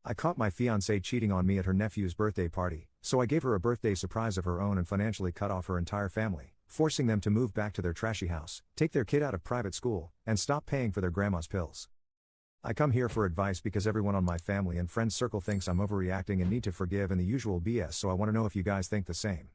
I caught my fiancée cheating on me at her nephew's birthday party, so I gave her a birthday surprise of her own and financially cut off her entire family, forcing them to move back to their trashy house, take their kid out of private school, and stop paying for their grandma's pills. I come here for advice because everyone on my family and friends circle thinks I'm overreacting and need to forgive and the usual BS, so I want to know if you guys think the same.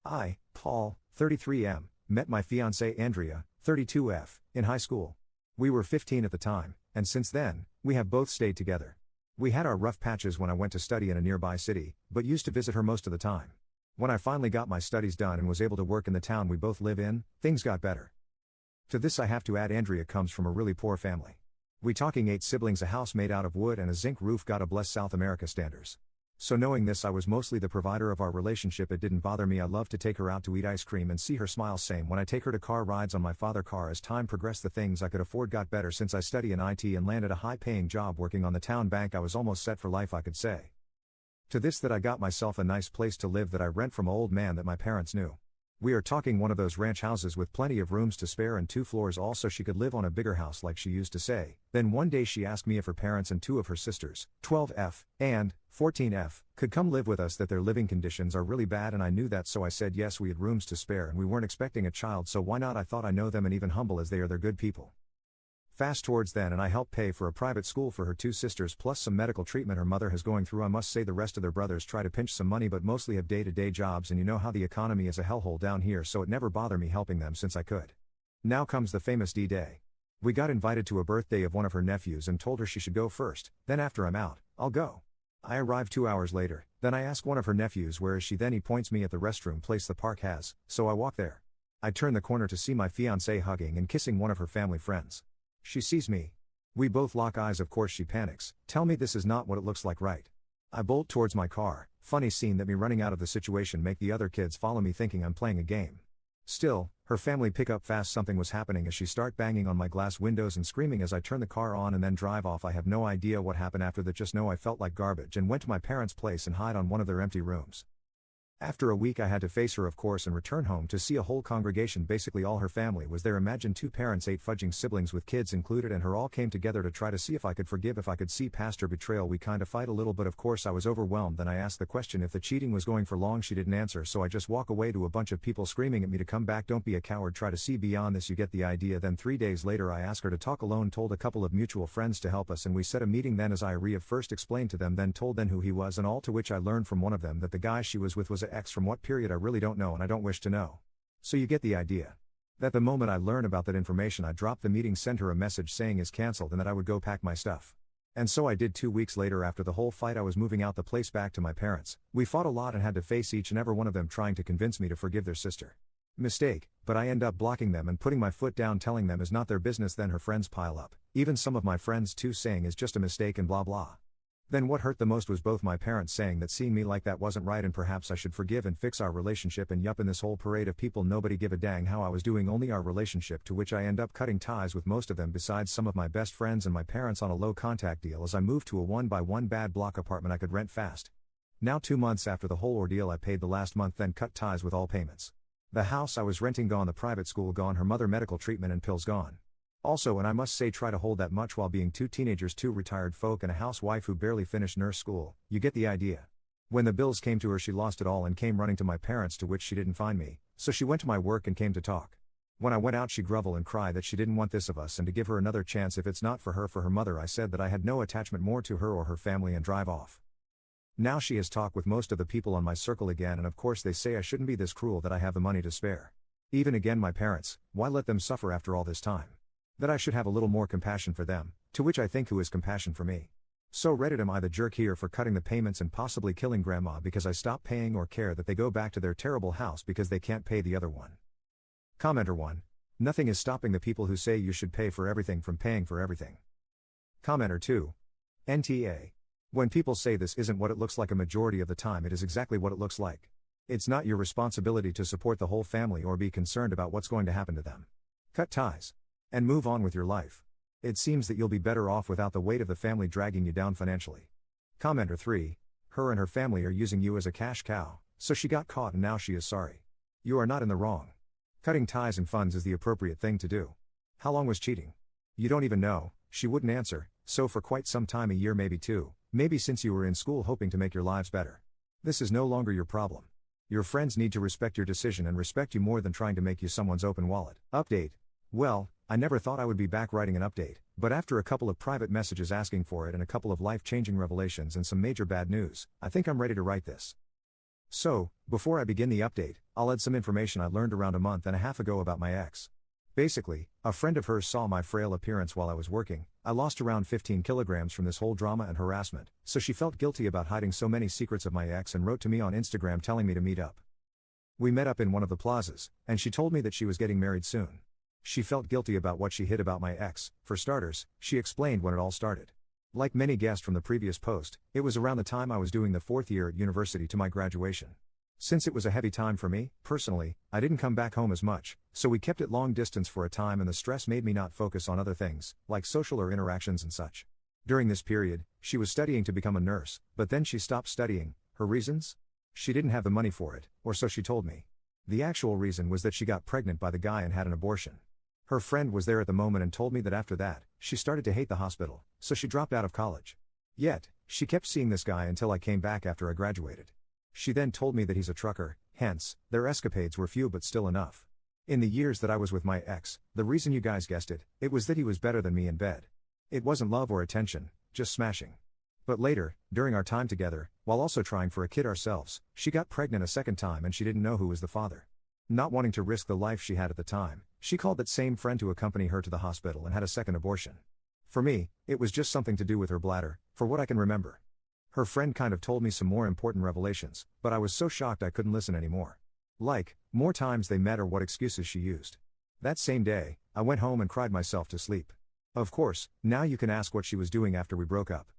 I, Paul, 33M, met my fiancée Andrea, 32F, in high school. We were 15 at the time, and since then, we have both stayed together. We had our rough patches when I went to study in a nearby city, but used to visit her most of the time. When I finally got my studies done and was able to work in the town we both live in, things got better. To this I have to add Andrea comes from a really poor family. We talking 8 siblings, a house made out of wood and a zinc roof, gotta bless South America standards. So knowing this, I was mostly the provider of our relationship. It didn't bother me. I loved to take her out to eat ice cream and see her smile. Same when I take her to car rides on my father car. As time progressed, the things I could afford got better. Since I study in IT and landed a high-paying job working on the town bank, I was almost set for life, I could say. To this that I got myself a nice place to live that I rent from an old man that my parents knew. We are talking one of those ranch houses with plenty of rooms to spare and 2 floors all, so she could live on a bigger house like she used to say. Then one day she asked me if her parents and 2 of her sisters, 12F and 14F, could come live with us, that their living conditions are really bad, and I knew that, so I said yes. We had rooms to spare and we weren't expecting a child, so why not? I thought I know them, and even humble as they are, they're good people. Fast towards then, and I helped pay for a private school for her 2 sisters plus some medical treatment her mother has going through. I must say the rest of their brothers try to pinch some money but mostly have day-to-day jobs, and you know how the economy is a hellhole down here, so it never bothered me helping them since I could. Now comes the famous D-Day. We got invited to a birthday of one of her nephews and told her she should go first, then after I'm out, I'll go. I arrive 2 hours later, then I ask one of her nephews where is she, then he points me at the restroom place the park has, so I walk there. I turn the corner to see my fiancée hugging and kissing one of her family friends. She sees me. We both lock eyes. Of course she panics, tell me this is not what it looks like, right? I bolt towards my car. Funny scene that me running out of the situation make the other kids follow me thinking I'm playing a game. Still, her family pick up fast something was happening as she start banging on my glass windows and screaming as I turn the car on and then drive off. I have no idea what happened after that, just know I felt like garbage and went to my parents' place and hide on one of their empty rooms. After a week I had to face her of course and return home to see a whole congregation, basically all her family was there. Imagine 2 parents, 8 fudging siblings with kids included, and her all came together to try to see if I could forgive, if I could see past her betrayal. We kinda fight a little, but of course I was overwhelmed. Then I asked the question if the cheating was going for long. She didn't answer, so I just walk away to a bunch of people screaming at me to come back. Don't be a coward, try to see beyond this, you get the idea. Then 3 days later I asked her to talk alone, told a couple of mutual friends to help us, and we set a meeting. Then as I first explained to them, then told them who he was and all, to which I learned from one of them that the guy she was with was an ex. From what period I really don't know and I don't wish to know. So you get the idea. That the moment I learned about that information I dropped the meeting, sent her a message saying is cancelled and that I would go pack my stuff. And so I did. 2 weeks later, after the whole fight, I was moving out the place back to my parents. We fought a lot and had to face each and every one of them trying to convince me to forgive their sister. Mistake, but I end up blocking them and putting my foot down, telling them is not their business. Then her friends pile up, even some of my friends too, saying is just a mistake and blah blah. Then what hurt the most was both my parents saying that seeing me like that wasn't right and perhaps I should forgive and fix our relationship, and yup, in this whole parade of people nobody give a dang how I was doing, only our relationship, to which I end up cutting ties with most of them besides some of my best friends and my parents on a low contact deal as I moved to a 1-by-1 bad block apartment I could rent fast. Now 2 months after the whole ordeal I paid the last month, then cut ties with all payments. The house I was renting gone, the private school gone, her mother medical treatment and pills gone. Also, and I must say, try to hold that much while being 2 teenagers, 2 retired folk and a housewife who barely finished nurse school, you get the idea. When the bills came to her she lost it all and came running to my parents, to which she didn't find me, so she went to my work and came to talk. When I went out she groveled and cried that she didn't want this of us and to give her another chance if it's not for her mother. I said that I had no attachment more to her or her family and drive off. Now she has talked with most of the people on my circle again, and of course they say I shouldn't be this cruel, that I have the money to spare. Even again my parents, why let them suffer after all this time? That I should have a little more compassion for them, to which I think who is compassion for me? So Reddit, am I the jerk here for cutting the payments and possibly killing grandma because I stopped paying, or care that they go back to their terrible house because they can't pay the other one? Commenter 1. Nothing is stopping the people who say you should pay for everything from paying for everything. Commenter 2. NTA. When people say this isn't what it looks like, a majority of the time it is exactly what it looks like. It's not your responsibility to support the whole family or be concerned about what's going to happen to them. Cut ties. And move on with your life. It seems that you'll be better off without the weight of the family dragging you down financially. Commenter 3. Her and her family are using you as a cash cow, so she got caught and now she is sorry. You are not in the wrong. Cutting ties and funds is the appropriate thing to do. How long was cheating? You don't even know. She wouldn't answer, so for quite some time, a year maybe 2, Maybe since you were in school hoping to make your lives better. This is no longer your problem. Your friends need to respect your decision and respect you more than trying to make you someone's open wallet. Update. Well, I never thought I would be back writing an update, but after a couple of private messages asking for it and a couple of life-changing revelations and some major bad news, I think I'm ready to write this. So, before I begin the update, I'll add some information I learned around a month and a half ago about my ex. Basically, a friend of hers saw my frail appearance while I was working. I lost around 15 kilograms from this whole drama and harassment, so she felt guilty about hiding so many secrets of my ex and wrote to me on Instagram telling me to meet up. We met up in one of the plazas, and she told me that she was getting married soon. She felt guilty about what she hid about my ex. For starters, she explained when it all started. Like many guessed from the previous post, it was around the time I was doing the 4th year at university to my graduation. Since it was a heavy time for me, personally, I didn't come back home as much, so we kept it long distance for a time and the stress made me not focus on other things, like social or interactions and such. During this period, she was studying to become a nurse, but then she stopped studying. Her reasons? She didn't have the money for it, or so she told me. The actual reason was that she got pregnant by the guy and had an abortion. Her friend was there at the moment and told me that after that, she started to hate the hospital, so she dropped out of college. Yet, she kept seeing this guy until I came back after I graduated. She then told me that he's a trucker, hence, their escapades were few but still enough. In the years that I was with my ex, the reason you guys guessed it, it was that he was better than me in bed. It wasn't love or attention, just smashing. But later, during our time together, while also trying for a kid ourselves, she got pregnant a second time and she didn't know who was the father. Not wanting to risk the life she had at the time, she called that same friend to accompany her to the hospital and had a second abortion. For me, it was just something to do with her bladder, for what I can remember. Her friend kind of told me some more important revelations, but I was so shocked I couldn't listen anymore. Like, more times they met or what excuses she used. That same day, I went home and cried myself to sleep. Of course, now you can ask what she was doing after we broke up.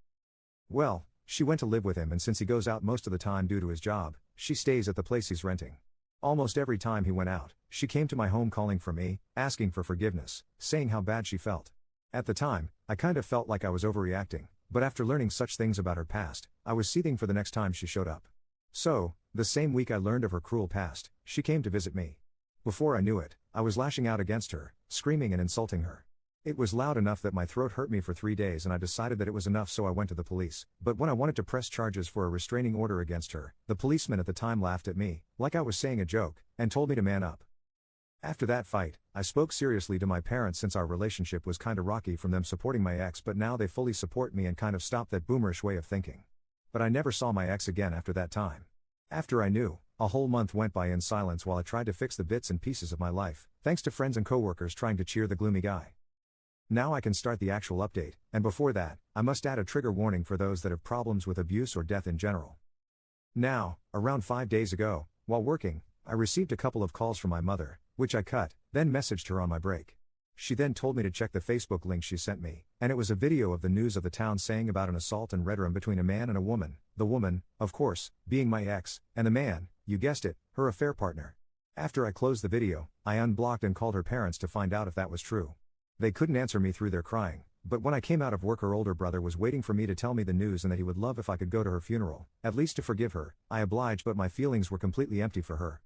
Well, she went to live with him and since he goes out most of the time due to his job, she stays at the place he's renting. Almost every time he went out, she came to my home calling for me, asking for forgiveness, saying how bad she felt. At the time, I kind of felt like I was overreacting. But after learning such things about her past, I was seething for the next time she showed up. So, the same week I learned of her cruel past, she came to visit me. Before I knew it, I was lashing out against her, screaming and insulting her. It was loud enough that my throat hurt me for 3 days and I decided that it was enough so I went to the police. But when I wanted to press charges for a restraining order against her, the policeman at the time laughed at me, like I was saying a joke, and told me to man up. After that fight, I spoke seriously to my parents since our relationship was kinda rocky from them supporting my ex but now they fully support me and kind of stopped that boomerish way of thinking. But I never saw my ex again after that time. After I knew, a whole month went by in silence while I tried to fix the bits and pieces of my life, thanks to friends and coworkers trying to cheer the gloomy guy. Now I can start the actual update, and before that, I must add a trigger warning for those that have problems with abuse or death in general. Now, around 5 days ago, while working, I received a couple of calls from my mother, which I cut, then messaged her on my break. She then told me to check the Facebook link she sent me, and it was a video of the news of the town saying about an assault and red room between a man and a woman, the woman, of course, being my ex, and the man, you guessed it, her affair partner. After I closed the video, I unblocked and called her parents to find out if that was true. They couldn't answer me through their crying, but when I came out of work her older brother was waiting for me to tell me the news and that he would love if I could go to her funeral, at least to forgive her. I obliged but my feelings were completely empty for her.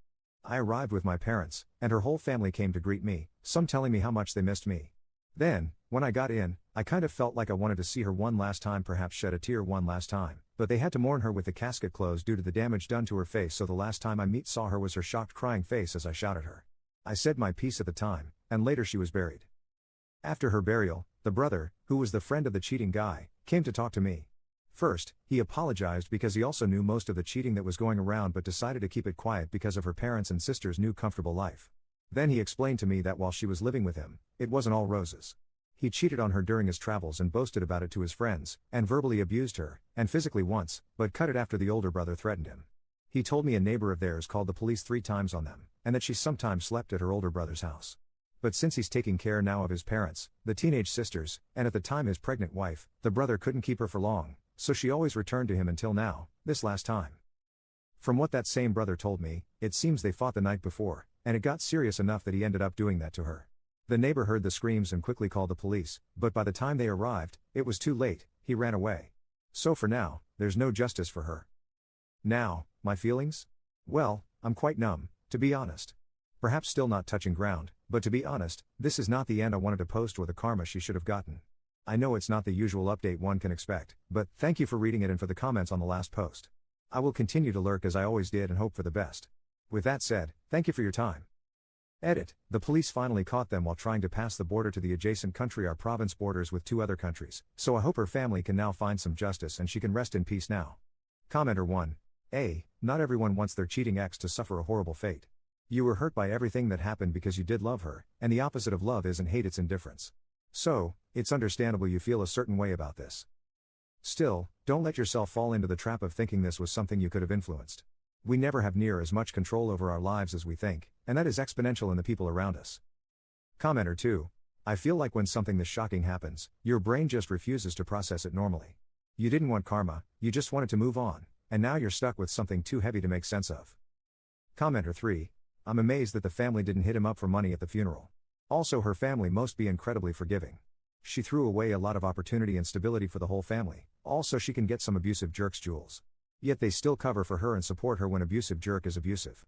I arrived with my parents, and her whole family came to greet me, some telling me how much they missed me. Then, when I got in, I kind of felt like I wanted to see her one last time, perhaps shed a tear one last time, but they had to mourn her with the casket closed due to the damage done to her face, so the last time I saw her was her shocked crying face as I shouted her. I said my piece at the time, and later she was buried. After her burial, the brother, who was the friend of the cheating guy, came to talk to me. First, he apologized because he also knew most of the cheating that was going around but decided to keep it quiet because of her parents' and sister's new comfortable life. Then he explained to me that while she was living with him, it wasn't all roses. He cheated on her during his travels and boasted about it to his friends, and verbally abused her, and physically once, but cut it after the older brother threatened him. He told me a neighbor of theirs called the police 3 times on them, and that she sometimes slept at her older brother's house. But since he's taking care now of his parents, the teenage sisters, and at the time his pregnant wife, the brother couldn't keep her for long, so she always returned to him until now, this last time. From what that same brother told me, it seems they fought the night before, and it got serious enough that he ended up doing that to her. The neighbor heard the screams and quickly called the police, but by the time they arrived, it was too late, he ran away. So for now, there's no justice for her. Now, my feelings? Well, I'm quite numb, to be honest. Perhaps still not touching ground, but to be honest, this is not the end I wanted to post or the karma she should have gotten. I know it's not the usual update one can expect, but thank you for reading it and for the comments on the last post. I will continue to lurk as I always did and hope for the best. With that said, thank you for your time. Edit. The police finally caught them while trying to pass the border to the adjacent country. Our province borders with 2 other countries, so I hope her family can now find some justice and she can rest in peace now. Commenter 1. Not everyone wants their cheating ex to suffer a horrible fate. You were hurt by everything that happened because you did love her, and the opposite of love isn't hate, it's indifference. So, it's understandable you feel a certain way about this. Still, don't let yourself fall into the trap of thinking this was something you could have influenced. We never have near as much control over our lives as we think, and that is exponential in the people around us. Commenter 2. I feel like when something this shocking happens, your brain just refuses to process it normally. You didn't want karma, you just wanted to move on, and now you're stuck with something too heavy to make sense of. Commenter 3. I'm amazed that the family didn't hit him up for money at the funeral. Also, her family must be incredibly forgiving. She threw away a lot of opportunity and stability for the whole family, also she can get some abusive jerks' jewels. Yet they still cover for her and support her when abusive jerk is abusive.